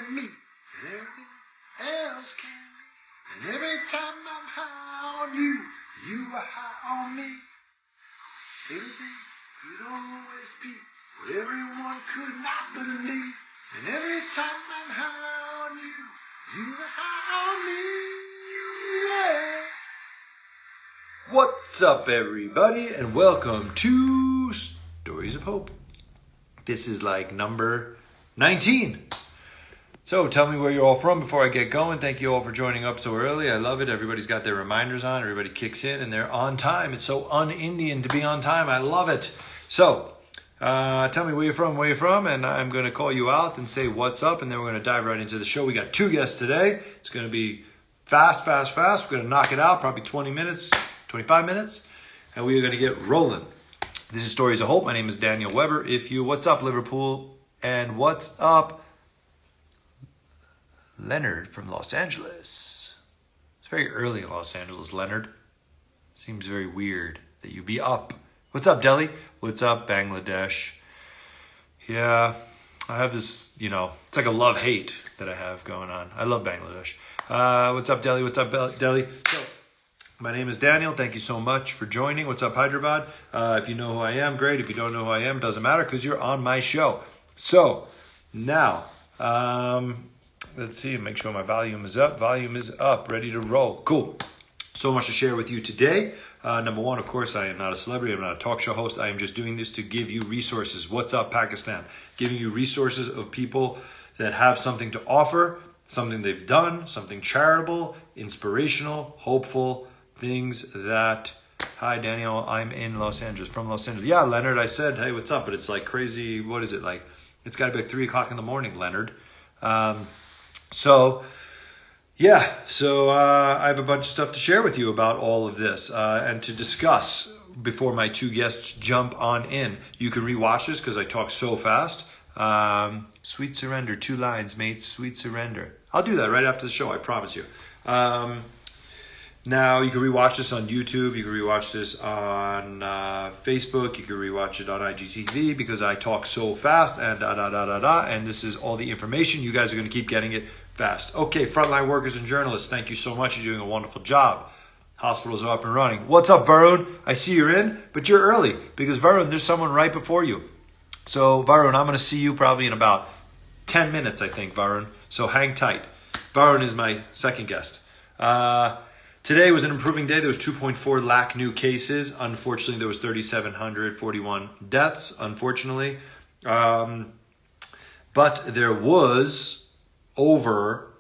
can meet, and everything else can leave. And every time I'm high on you, you are high on me. Everything could always be what everyone could not believe. And every time I'm high on you, you are high on me. Yeah. What's up, everybody, and welcome to Stories of Hope. This is like number 19. So tell me where you're all from before I get going. Thank you all for joining up so early. I love it. Everybody's got their reminders on. Everybody kicks in and they're on time. It's so un-Indian to be on time. I love it. So tell me where you're from, and I'm going to call you out and say what's up, and then we're going to dive right into the show. We got 2 guests today. It's going to be fast. We're going to knock it out, probably 20 minutes, 25 minutes, and we are going to get rolling. This is Stories of Hope. My name is Daniel Weber. What's up, Liverpool? And what's up, Leonard from Los Angeles? It's very early in Los Angeles, Leonard. Seems very weird that you be up. What's up, Delhi? What's up, Bangladesh? Yeah, I have this, it's like a love-hate that I have going on. I love Bangladesh. What's up, Delhi? What's up, Delhi? So, my name is Daniel. Thank you so much for joining. What's up, Hyderabad? If you know who I am, great. If you don't know who I am, doesn't matter because you're on my show. So, now, let's see, make sure my volume is up. Volume is up, ready to roll. Cool. So much to share with you today. Number one, of course, I am not a celebrity. I'm not a talk show host. I am just doing this to give you resources. What's up, Pakistan? Giving you resources of people that have something to offer, something they've done, something charitable, inspirational, hopeful, things that... Hi, Daniel. I'm in Los Angeles, from Los Angeles. Yeah, Leonard, I said, hey, what's up? But it's like crazy. What is it like? It's got to be like 3 o'clock in the morning, Leonard. So I have a bunch of stuff to share with you about all of this and to discuss before my 2 guests jump on in. You can rewatch this because I talk so fast. Sweet surrender, 2 lines, mate. Sweet surrender. I'll do that right after the show, I promise you. Now, you can rewatch this on YouTube. You can rewatch this on Facebook. You can rewatch it on IGTV because I talk so fast and and this is all the information. You guys are going to keep getting it fast. Okay, frontline workers and journalists, thank you so much. You're doing a wonderful job. Hospitals are up and running. What's up, Varun? I see you're in, but you're early because, Varun, there's someone right before you. So, Varun, I'm going to see you probably in about 10 minutes, I think, Varun. So hang tight. Varun is my second guest. Today was an improving day. There was 2.4 lakh new cases. Unfortunately, there was 3,741 deaths, unfortunately. But there was over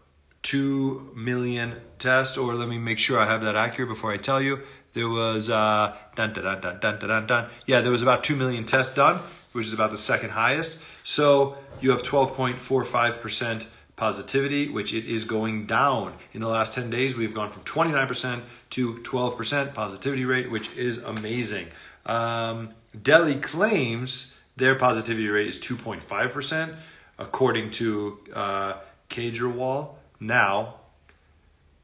2 million tests, or let me make sure I have that accurate before I tell you. There was, there was about 2 million tests done, which is about the second highest. So you have 12.45% positivity, which it is going down. In the last 10 days, we've gone from 29% to 12% positivity rate, which is amazing. Delhi claims their positivity rate is 2.5%, according to Kejriwal. Now,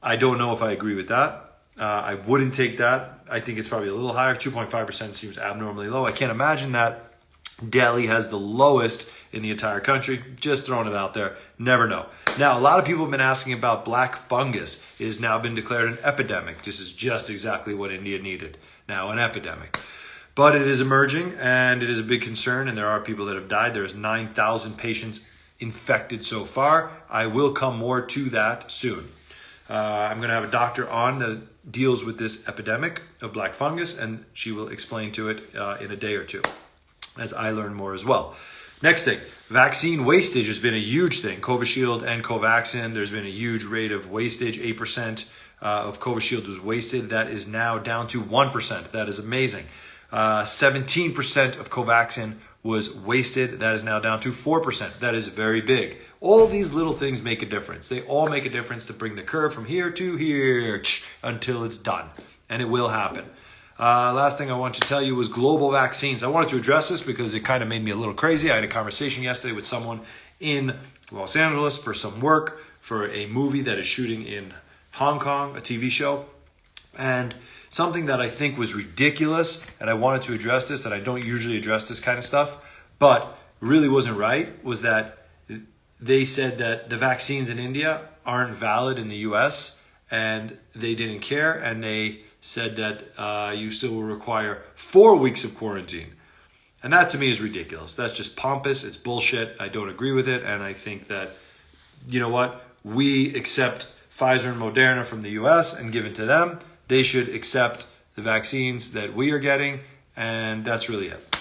I don't know if I agree with that. I wouldn't take that. I think it's probably a little higher. 2.5% seems abnormally low. I can't imagine that Delhi has the lowest in the entire country. Just throwing it out there. Never know. Now, a lot of people have been asking about black fungus. It has now been declared an epidemic. This is just exactly what India needed. Now, an epidemic. But it is emerging, and it is a big concern, and there are people that have died. There's 9,000 patients infected so far. I will come more to that soon. I'm going to have a doctor on that deals with this epidemic of black fungus, and she will explain to it in a day or two as I learn more as well. Next thing, vaccine wastage has been a huge thing. Covishield and Covaxin, there's been a huge rate of wastage. 8% of Covishield was wasted. That is now down to 1%. That is amazing. 17% of Covaxin was wasted. That is now down to 4%. That is very big. All these little things make a difference. They all make a difference to bring the curve from here to here until it's done. And it will happen. Last thing I want to tell you was global vaccines. I wanted to address this because it kind of made me a little crazy. I had a conversation yesterday with someone in Los Angeles for some work for a movie that is shooting in Hong Kong, a TV show. And something that I think was ridiculous, and I wanted to address this, and I don't usually address this kind of stuff, but really wasn't right, was that they said that the vaccines in India aren't valid in the US and they didn't care. And they said that you still will require 4 weeks of quarantine. And that to me is ridiculous. That's just pompous. It's bullshit. I don't agree with it. And I think that, you know what? We accept Pfizer and Moderna from the US and give it to them. They should accept the vaccines that we are getting. And that's really it.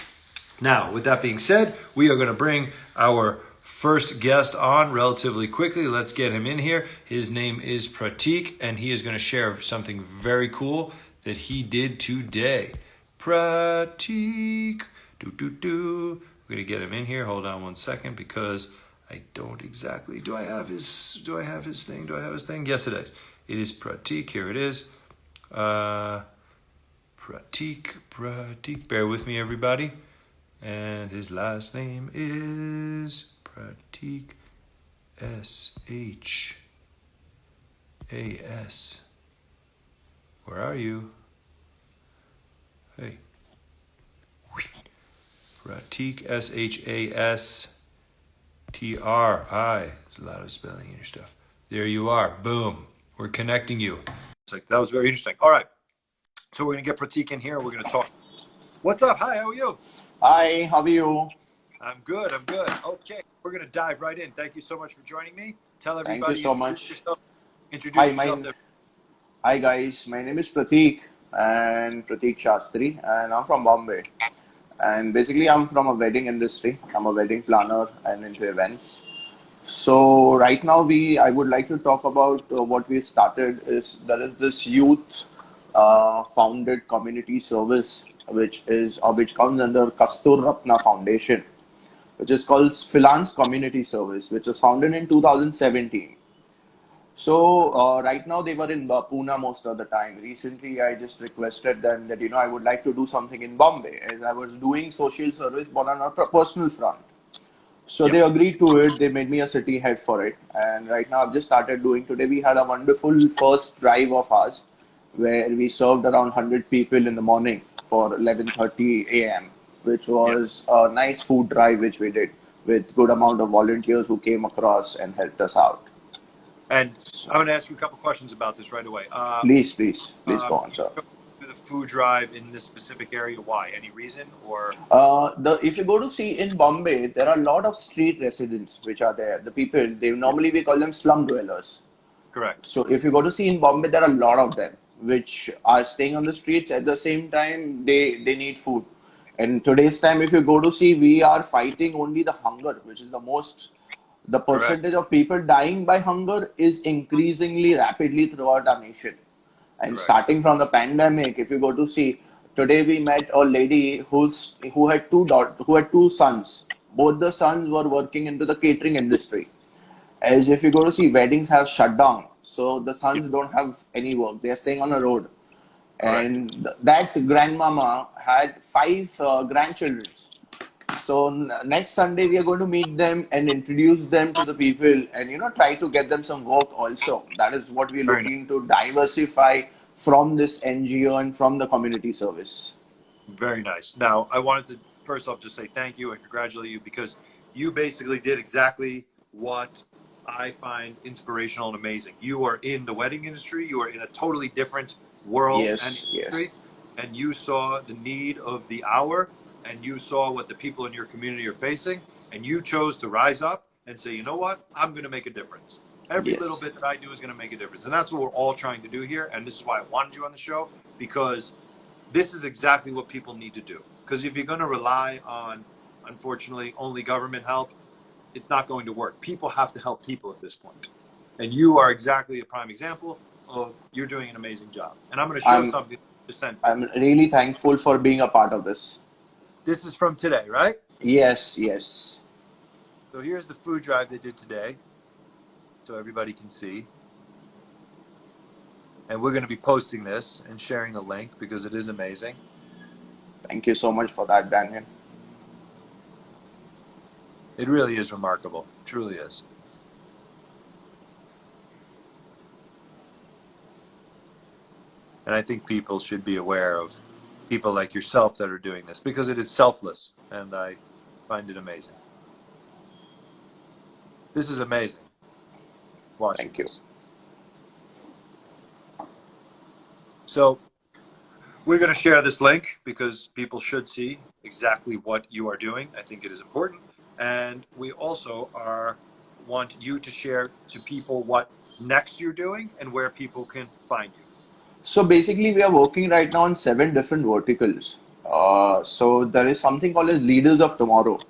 Now, with that being said, we are going to bring our first guest on relatively quickly. Let's get him in here. His name is Pratik, and he is going to share something very cool that he did today. Pratik. We're going to get him in here. Hold on one second because I don't exactly... Do I have his thing? Yes, it is. It is Pratik. Here it is. Pratik. Bear with me, everybody. And his last name is Pratik, S-H-A-S. Where are you? Hey. Pratik, S-H-A-S-T-R-I. There's a lot of spelling in your stuff. There you are. Boom. We're connecting you. It's like, that was very interesting. All right. So we're going to get Pratik in here. We're going to talk. What's up? Hi, how are you? Hi, how are you? I'm good. Okay, we're going to dive right in. Thank you so much for joining me. Tell everybody. Thank you so much. Introduce yourself. Hi guys, my name is Pratik and Pratik Shastri, and I'm from Bombay. And basically I'm from a wedding industry. I'm a wedding planner and into events. So right now I would like to talk about what we started is there is this youth founded community service which comes under Kastur Ratna Foundation, which is called Freelance Community Service, which was founded in 2017. So right now they were in Pune most of the time. Recently, I just requested them that I would like to do something in Bombay, as I was doing social service but on a personal front. So they agreed to it. They made me a city head for it, and right now I've just started doing. Today we had a wonderful first drive of ours, where we served around 100 people in the morning for 11:30 a.m., which was a nice food drive which we did with good amount of volunteers who came across and helped us out. And I'm going to ask you a couple questions about this right away. Please go on, sir. The food drive in this specific area, why? Any reason or? If you go to see in Bombay, there are a lot of street residents which are there. The people, we call them slum dwellers. Correct. So if you go to see in Bombay, there are a lot of them which are staying on the streets. At the same time, they need food. And today's time, if you go to see, we are fighting only the hunger, which is the percentage of people dying by hunger is increasingly rapidly throughout our nation. And starting from the pandemic, if you go to see, today we met a lady who had two sons. Both the sons were working into the catering industry. As if you go to see, weddings have shut down. So the sons don't have any work. They are staying on a road. And that grandmama had 5 grandchildren. So next Sunday we are going to meet them and introduce them to the people and try to get them some work also. That is what we are looking to diversify from this NGO and from the community service. Very nice. Now I wanted to first off just say thank you and congratulate you because you basically did exactly what I find inspirational and amazing. You are in the wedding industry. You are in a totally different world and industry, and you saw the need of the hour. And you saw what the people in your community are facing, and you chose to rise up and say, you know what, I'm going to make a difference. Every little bit that I do is going to make a difference. And that's what we're all trying to do here. And this is why I wanted you on the show, because this is exactly what people need to do. Because if you're going to rely on, unfortunately, only government help, it's not going to work. People have to help people at this point. And you are exactly a prime example of you're doing an amazing job. And I'm going to show something. I'm really thankful for being a part of this. This is from today, right? Yes. So here's the food drive they did today, so everybody can see. And we're going to be posting this and sharing the link because it is amazing. Thank you so much for that, Daniel. It really is remarkable. It truly is. And I think people should be aware of people like yourself that are doing this because it is selfless, and I find it amazing. This is amazing. Watching Thank you. this. So we're going to share this link because people should see exactly what you are doing. I think it is important. And we also want you to share to people what next you're doing and where people can find you. So basically, we are working right now on 7 different verticals. So there is something called as Leaders of Tomorrow,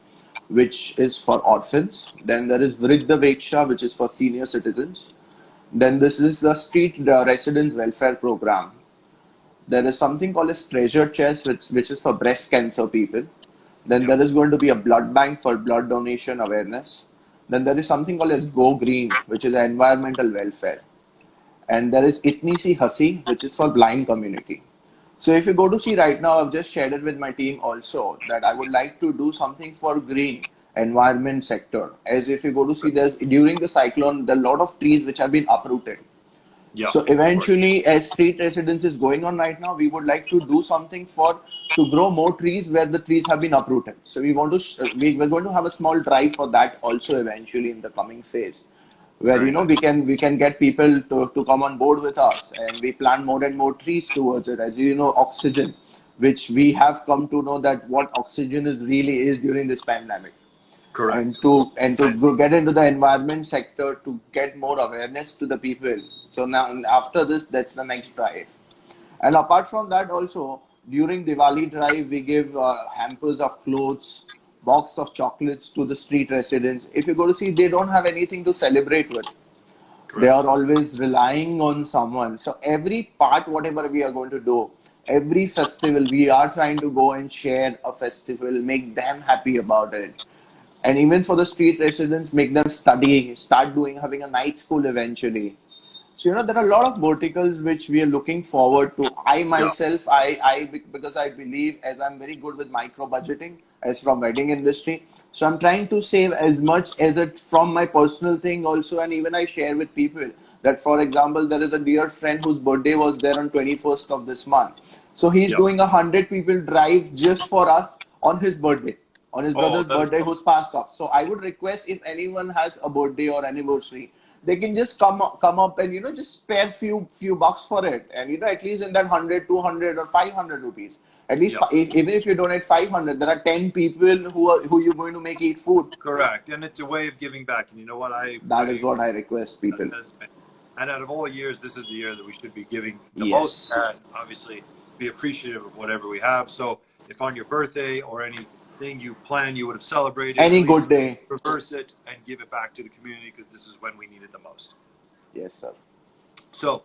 which is for orphans. Then there is Vriddha Veksha, which is for senior citizens. Then this is the Street Residents Welfare Program. There is something called as Treasure Chest, which is for breast cancer people. Then Yep. there is going to be a blood bank for blood donation awareness. Then there is something called as Go Green, which is environmental welfare. And there is Itni Si Hasi, which is for blind community. So if you go to see right now, I've just shared it with my team also that I would like to do something for green environment sector. As if you go to see, there's during the cyclone, there are a lot of trees which have been uprooted. Yeah. So eventually, as street residence is going on right now, we would like to do something for to grow more trees where the trees have been uprooted. So we want to we're going to have a small drive for that also eventually in the coming phase, where Very nice. we can get people to come on board with us, and we plant more and more trees towards it. As you know, oxygen, which we have come to know that what oxygen is really is during this pandemic, Correct. and to get into the environment sector to get more awareness to the people. So now after this, that's the next drive. And apart from that, also during Diwali drive, we give hampers of clothes, box of chocolates to the street residents. If you go to see, they don't have anything to celebrate with. They Correct. are always relying on someone. So every part, whatever we are going to do, every festival, we are trying to go and share a festival, make them happy about it. And even for the street residents, make them study, start doing, having a night school eventually. So, there are a lot of verticals which we are looking forward to. I Yeah. myself, because I believe as I'm very good with micro budgeting as from wedding industry. So I'm trying to save as much as it from my personal thing also. And even I share with people that, for example, there is a dear friend whose birthday was there on 21st of this month. So he's Yeah. doing 100 people drive just for us on his birthday, on his Oh, brother's that is birthday who's passed off. So I would request if anyone has a birthday or anniversary, they can just come up and just spare few bucks for it, and at least in that 100, 200, or 500 rupees. At least yeah. even if you donate 500, there are 10 people who you're going to make eat food. Correct. And it's a way of giving back. And you know what? That is what I request people. And out of all years, this is the year that we should be giving the most, Yes. and obviously be appreciative of whatever we have. So if on your birthday or anything you plan you would have celebrated, Any please good day. reverse it and give it back to the community because this is when we need it the most. Yes, sir. So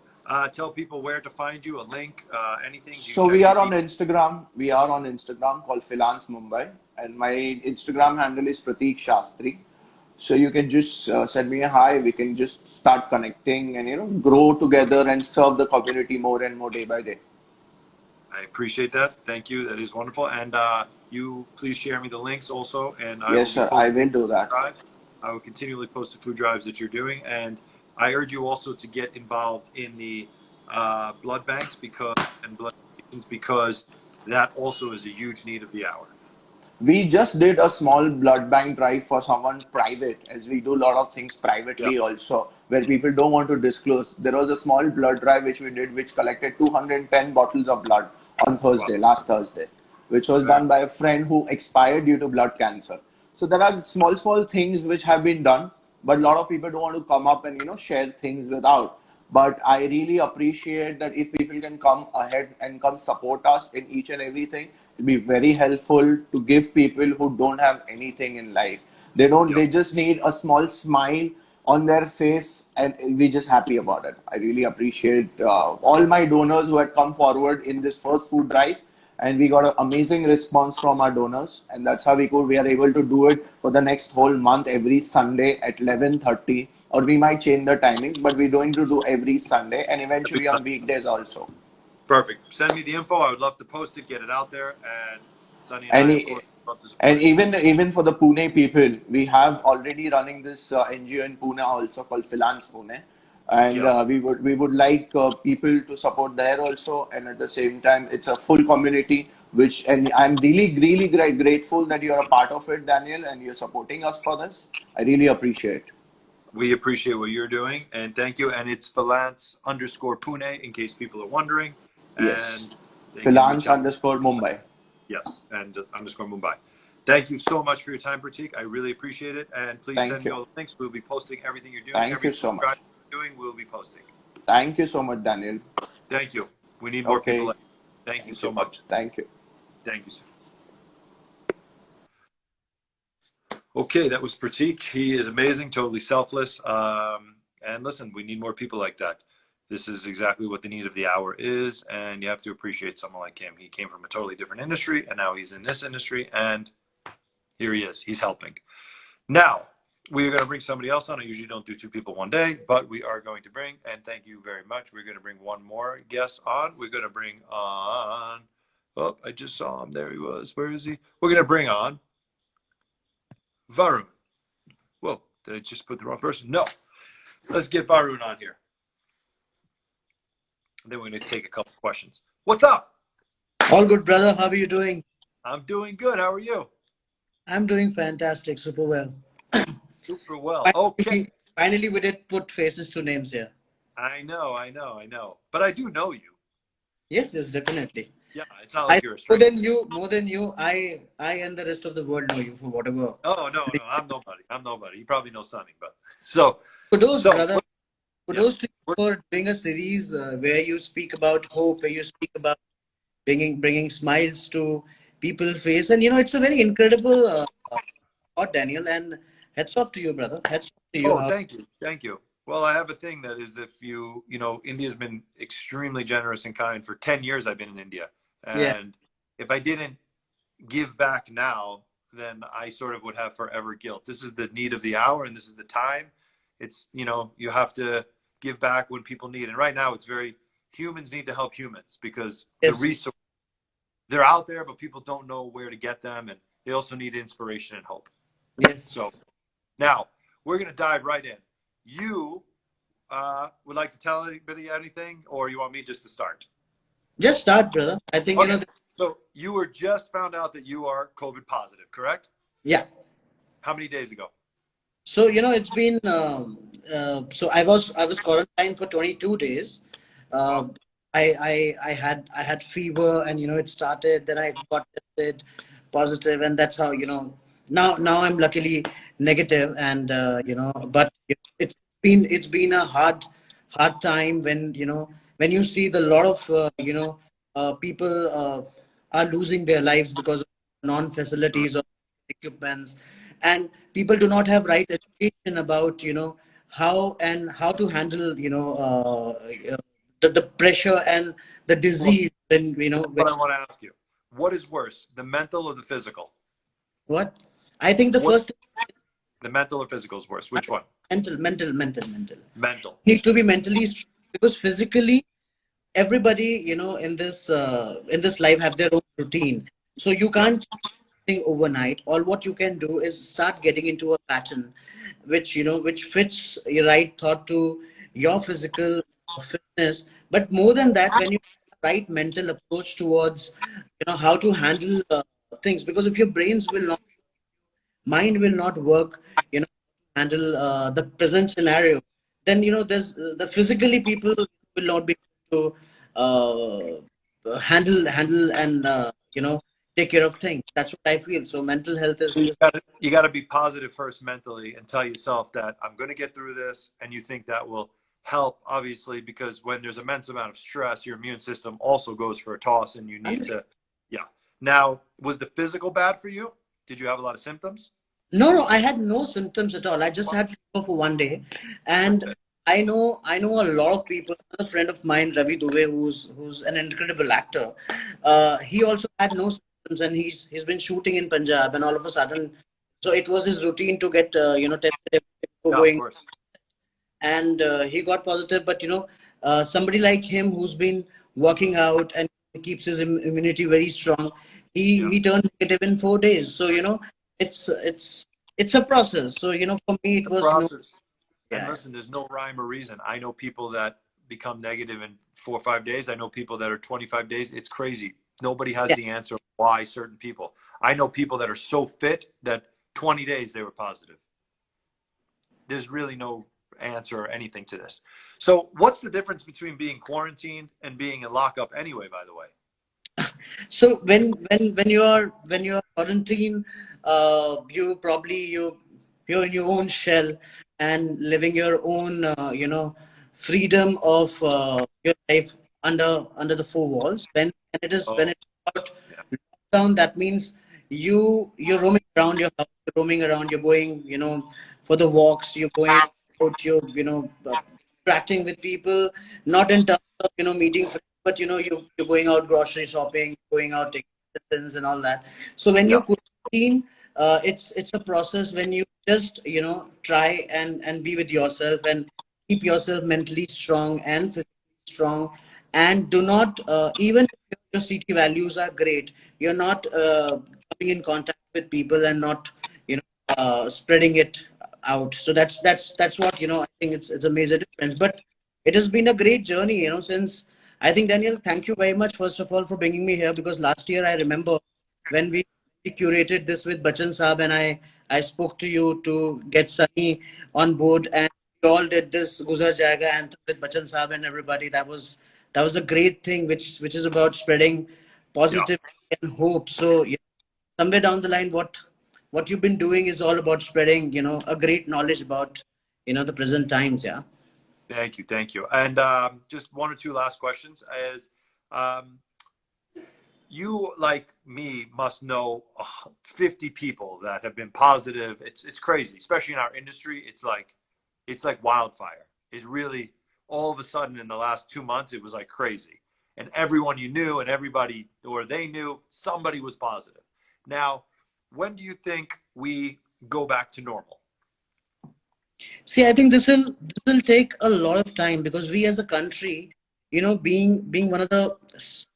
tell people where to find you, a link, anything. Do you So check we are your on Instagram. We are on Instagram called Finance Mumbai, and my Instagram handle is Pratik Shastri. So you can just send me a hi. We can just start connecting and grow together and serve the community more and more day by day. I appreciate that. Thank you. That is wonderful. And you please share me the links also. And I Yes, will sir. be I posting will do that. drives. I will continually post the food drives that you're doing. And I urge you also to get involved in the blood banks and blood donations because that also is a huge need of the hour. We just did a small blood bank drive for someone private, as we do a lot of things privately Yep. also, where people don't want to disclose. There was a small blood drive which we did, which collected 210 bottles of blood on Wow. last Thursday, which was done by a friend who expired due to blood cancer. So there are small things which have been done, but a lot of people don't want to come up and share things without. But I really appreciate that if people can come ahead and come support us in each and everything, it'll be very helpful to give people who don't have anything in life. Yep. They just need a small smile on their face, and we're just happy about it. I really appreciate all my donors who had come forward in this first food drive, and we got an amazing response from our donors, and that's how we are able to do it for the next whole month every Sunday at 11:30, or we might change the timing, but we're going to do every Sunday and eventually on weekdays also. Perfect. Send me the info. I would love to post it, get it out there, and Sunny and And, I, of course, love to support and it. even for the Pune people, we have already running this NGO in Pune also called Finance Pune, and Yeah. we would like people to support there also. And at the same time, it's a full community. And I'm really grateful that you're a part of it, Daniel, and you're supporting us for this. I really appreciate. We appreciate what you're doing, and thank you. And it's Pune, in case people are wondering. Yes. And they can reach Finance out. underscore Mumbai. Yes, and underscore Mumbai. Thank you so much for your time, Pratik. I really appreciate it. And please Thank send me you. all the links. We'll be posting everything you're doing. Thank Every you so much. subscribe you're doing, we'll be posting. Thank you so much, Daniel. Thank you. We need more people Okay. like you. Thank you Thank so you. much. Thank you. Thank you, sir. Okay, that was Pratik. He is amazing, totally selfless. And listen, we need more people like that. This is exactly what the need of the hour is, and you have to appreciate someone like him. He came from a totally different industry, and now he's in this industry, and here he is. He's helping. Now, we are going to bring somebody else on. I usually don't do two people one day, but we are going to bring, and thank you very much. We're going to bring one more guest on. We're going to bring on, oh, I just saw him. There he was. Where is he? We're going to bring on Varun. Whoa, did I just put the wrong person? No. Let's get Varun on here. And then we're going to take a couple questions. What's up? All good, brother. How are you doing? I'm doing good. How are you? I'm doing fantastic, super well. Super well. Okay. Finally, we did put faces to names here. I know. But I do know you. Yes, yes, definitely. Yeah, it's not I like you're a stranger. more than you. I and the rest of the world know you for whatever. Oh, no. I'm nobody. You probably know Sonny, but so, Kudos, so, brother. yeah. Kudos to you for doing a series where you speak about hope, where you speak about bringing smiles to people's face, and it's a very incredible thought, Daniel. And hats off to you, brother. Hats off to you. Oh, thank you. Thank you. Well, I have a thing that is if India's been extremely generous and kind for 10 years. I've been in India. Yeah. And if I didn't give back now, then I sort of would have forever guilt. This is the need of the hour and this is the time. It's, you have to give back when people need. And right now humans need to help humans because the Yes. resources, they're out there, but people don't know where to get them. And they also need inspiration and hope. Yes. So now we're going to dive right in. You would like to tell anybody anything, or you want me just to start? Just start, brother. I think, Okay. So you were just found out that you are COVID positive, correct? Yeah. How many days ago? So, it's been, so I was quarantined for 22 days. Uh, Wow. I had fever and, it started, then I got tested positive, and that's how, now I'm luckily negative, and, but it's been a hard time when, when you see the lot of, people are losing their lives because of non-facilities or equipments, and people do not have right education about how to handle the pressure and the Well, disease, and what I want to ask you. What is worse, the mental or the physical? what I think the What, first the mental or physical is worse? Which one? mental Mental. need to be mentally strong, because physically everybody in this life have their own routine, so you Yeah. can't thing overnight. All what you can do is start getting into a pattern which fits your right thought to your physical fitness. But more than that, when you have the right mental approach towards how to handle things, because if your brains will not mind will not work, handle the present scenario, then there's the physically people will not be able to handle and take care of things. That's what I feel. So mental health So is you got to be positive first mentally and tell yourself that I'm going to get through this, and you think that will help, obviously, because when there's immense amount of stress, your immune system also goes for a toss, and you need to, yeah. Now, was the physical bad for you? Did you have a lot of symptoms? No, I had no symptoms at all. I just had fever for one day, and Okay. I know a lot of people. Another friend of mine, Ravi Dubey, who's an incredible actor. He also had no symptoms, and he's been shooting in Punjab, and all of a sudden, so it was his routine to get tested before Yeah, of going, course. and he got positive. But somebody like him who's been working out and keeps his immunity very strong, he Yeah. he turned negative in 4 days. So it's a process. So for me it The was no. process. And Yeah, listen, there's no rhyme or reason. I know people that become negative in 4 or 5 days. I know people that are 25 days. It's crazy. Nobody has yeah, the answer why certain people. I know people that are so fit that 20 days they were positive. there's really no answer or anything to this. So what's the difference between being quarantined and being in lockup anyway, by the way? So when you are quarantined, you probably you're in your own shell and living your own freedom of your life under the four walls. When Oh, it is about yeah. lockdown, that means you're roaming around your house, you're roaming around, you're going for the walks, you're going out, you're interacting with people, not in terms of meeting friends, but you're going out grocery shopping, going out taking medicines and all that. So when you Yeah. quarantine, it's a process when you just try and be with yourself and keep yourself mentally strong and physically strong, and do not even if your CT values are great, you're not coming in contact with people and not spreading it out. So that's what I think it's a major difference. But it has been a great journey, since I think, Daniel, thank you very much first of all for bringing me here, because last year I remember when we curated this with Bachchan Saab, and I spoke to you to get Sunny on board, and we all did this Guzar Jayega anthem with Bachchan Saab and everybody. That was a great thing, which is about spreading Yeah. positivity and hope. So somewhere down the line, what you've been doing is all about spreading a great knowledge about the present times. Yeah. Thank you. Thank you. And just one or two last questions is, um, you, like me, must know 50 people that have been positive. It's crazy, especially in our industry. It's like wildfire. It really, all of a sudden in the last 2 months, it was like crazy. And everyone you knew and everybody, or they knew, somebody was positive. Now, when do you think we go back to normal? See, I think this will take a lot of time, because we as a country, being one of the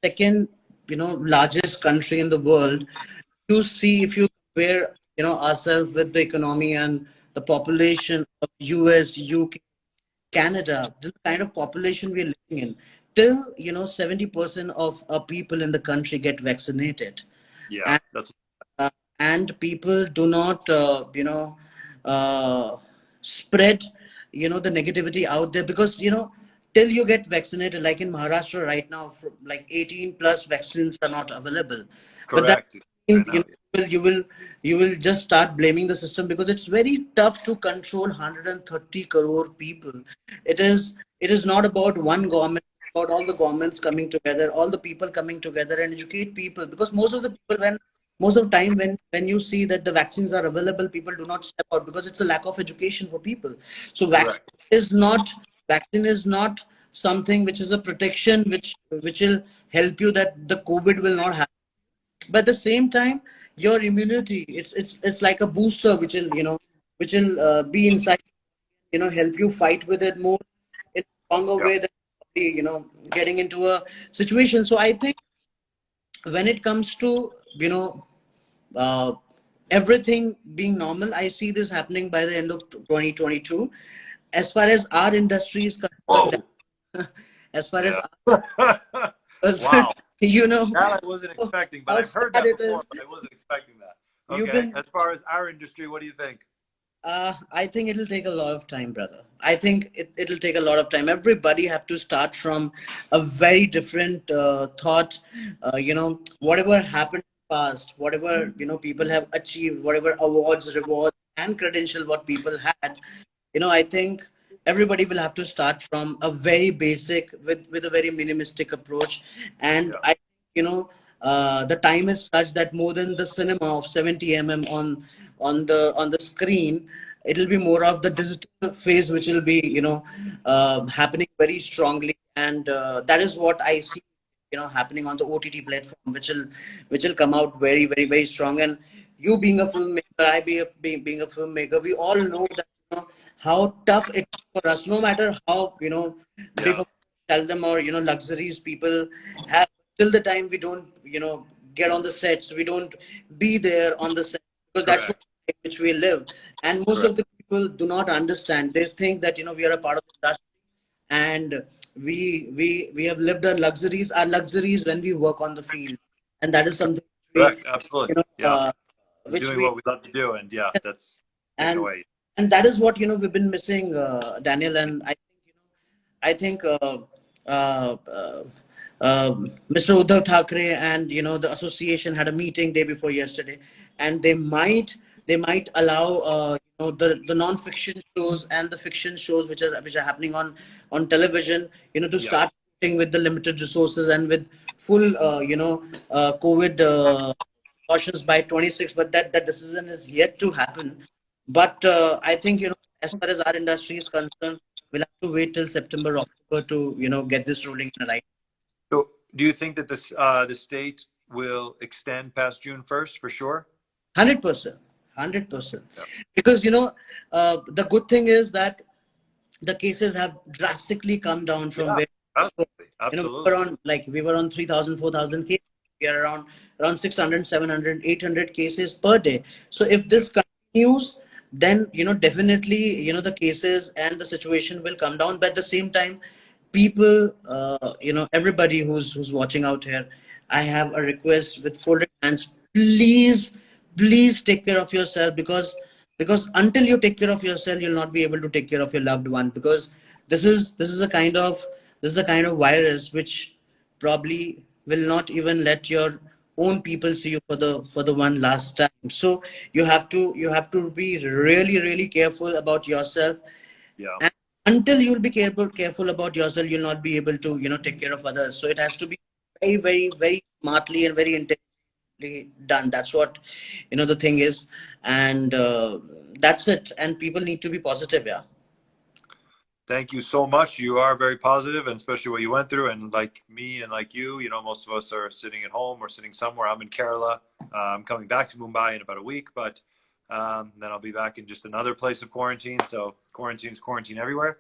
second, largest country in the world, you see, if you compare, ourselves with the economy and the population of US, UK, Canada, the kind of population we're living in, till 70% of people in the country get vaccinated, Yeah, and that's uh, and people do not uh, spread the negativity out there, because till you get vaccinated, like in Maharashtra right now, like 18 plus vaccines are not available. But that correct. I means know. you will just start blaming the system, because it's very tough to control 130 crore people. It is not about one government, about all the governments coming together, all the people coming together and educate people, because most of the time when you see that the vaccines are available, people do not step out, because it's a lack of education for people. So Correct. vaccine is not something which is a protection which will help you, that the COVID will not happen. But at the same time, your immunity, it's like a booster which will be inside, help you fight with it more in a stronger Yeah. way than getting into a situation. So I think when it comes to uh, everything being normal, I see this happening by the end of 2022. As far as our industry is concerned, Whoa. as far as Yeah. because Wow. you know That I wasn't expecting, but how I've heard sad that it before, is. but I wasn't expecting that. You've Okay. been As far as our industry, what do you think? I think it'll take a lot of time, brother. I think it'll take a lot of time. Everybody have to start from a very different thought. Whatever happened in the past, whatever people have achieved, whatever awards, rewards, and credential what people had, I think everybody will have to start from a very basic, with a very minimalistic approach. And Yeah. I the time is such that more than the cinema of 70 on the screen, it'll be more of the digital phase which will be happening very strongly. And that is what I see happening on the OTT platform, which will come out very, very, very strong. And you being a filmmaker, I being a filmmaker, we all know that how tough it is for us, no matter how big Yeah. of them or luxuries people have, till the time we don't get on the sets, we don't be there on the set, because that's what Correct. which we live. And most Correct. of the people do not understand. They think that we are a part of the industry, and we have lived our luxuries when we work on the field. And that is something we Correct. Absolutely. you know Yeah. uh, It's which doing we what we love to do, and yeah, that's taken and away. and that is what we've been missing, Daniel. And I think uh, uh, Mr. Uddhav Thackeray and the association had a meeting day before yesterday, and they might allow the non-fiction shows and the fiction shows which are happening on television, to Yeah. start shooting with the limited resources and with full COVID cautions by 26. But that decision is yet to happen. But I think as far as our industry is concerned, we'll have to wait till September, October to get this rolling in the right. So, do you think that the state will extend past June 1st for sure? 100%, 100%. Yeah. Because the good thing is that the cases have drastically come down from Yeah, where absolutely, we absolutely. were on, like, we were on 3,000, 4,000 cases. We are around 600, 700, 800 cases per day. So if Yeah, this continues, then definitely the cases and the situation will come down. But at the same time, people, everybody who's watching out here, I have a request with folded hands. Please take care of yourself, because until you take care of yourself, you'll not be able to take care of your loved one. Because this is a kind of virus which probably will not even let your own people see you for the one last time. So you have to be really, really careful about yourself. yeah. And until you'll be careful about yourself, you'll not be able to take care of others. So it has to be very, very, very smartly and very intelligently done. That's what the thing is. And that's it. And people need to be positive. Yeah. Thank you so much. You are very positive, and especially what you went through. And like me and like you, most of us are sitting at home or sitting somewhere. I'm in Kerala. I'm coming back to Mumbai in about a week, but then I'll be back in just another place of quarantine. So quarantine's quarantine everywhere.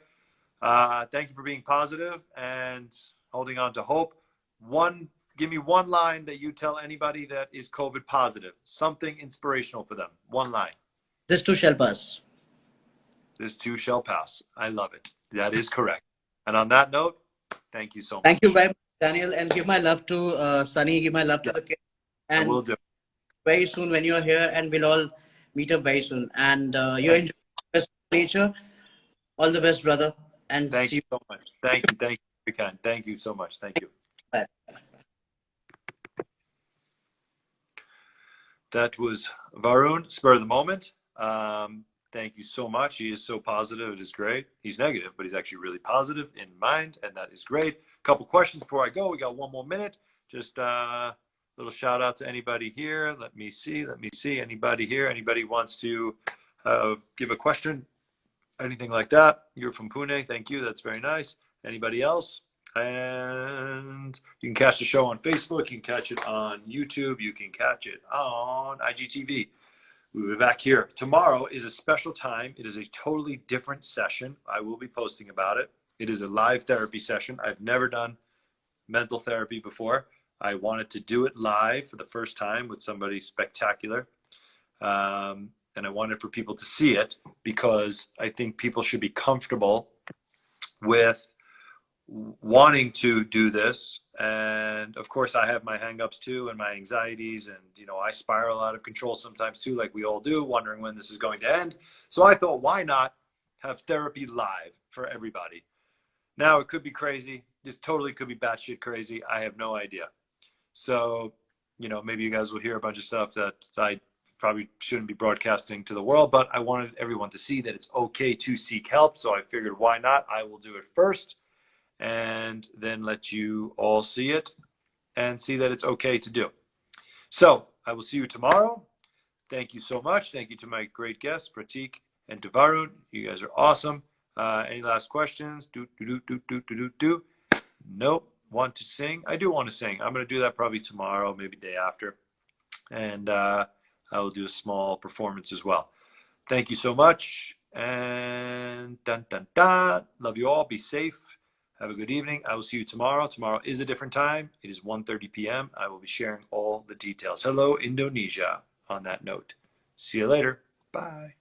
Thank you for being positive and holding on to hope. Give me one line that you tell anybody that is COVID positive. Something inspirational for them. One line. This too shall pass. This too shall pass. I love it. That is correct. And on that note, thank you so Thank you much. very much, Daniel. And give my love to Sunny. Give my love to Yeah, the kids. I And will do. very soon when you're here, and we'll all meet up very soon. And you Thank, enjoy the best of nature. All the best, brother. And thank see you you. so much. Thank you. Thank you. Kind. Thank you so much. Thank you. Bye. That was Varun, spur of the moment. Thank you so much. He is so positive. It is great. He's negative, but he's actually really positive in mind, and that is great. A couple questions before I go. We got 1 more minute. Just a little shout out to anybody here. Let me see. Anybody here? Anybody wants to give a question? Anything like that? You're from Pune. Thank you. That's very nice. Anybody else? And you can catch the show on Facebook. You can catch it on YouTube. You can catch it on IGTV. We'll be back here. Tomorrow is a special time. It is a totally different session. I will be posting about it. It is a live therapy session. I've never done mental therapy before. I wanted to do it live for the first time with somebody spectacular. And I wanted for people to see it because I think people should be comfortable with wanting to do this. And of course, I have my hangups too and my anxieties. And, I spiral out of control sometimes too, like we all do, wondering when this is going to end. So I thought, why not have therapy live for everybody? Now, it could be crazy. This totally could be batshit crazy. I have no idea. So, maybe you guys will hear a bunch of stuff that I probably shouldn't be broadcasting to the world, but I wanted everyone to see that it's okay to seek help. So I figured, why not? I will do it first and then let you all see it and see that it's okay to do. So I will see you tomorrow. Thank you so much. Thank you to my great guests, Pratik and to Varun. You guys are awesome. Any last questions? Nope. Want to sing? I do want to sing. I'm going to do that probably tomorrow, maybe day after. And I will do a small performance as well. Thank you so much. And dun, dun, dun. Love you all. Be safe. Have a good evening. I will see you tomorrow. Tomorrow is a different time. It is 1:30 p.m. I will be sharing all the details. Hello, Indonesia, on that note. See you later. Bye.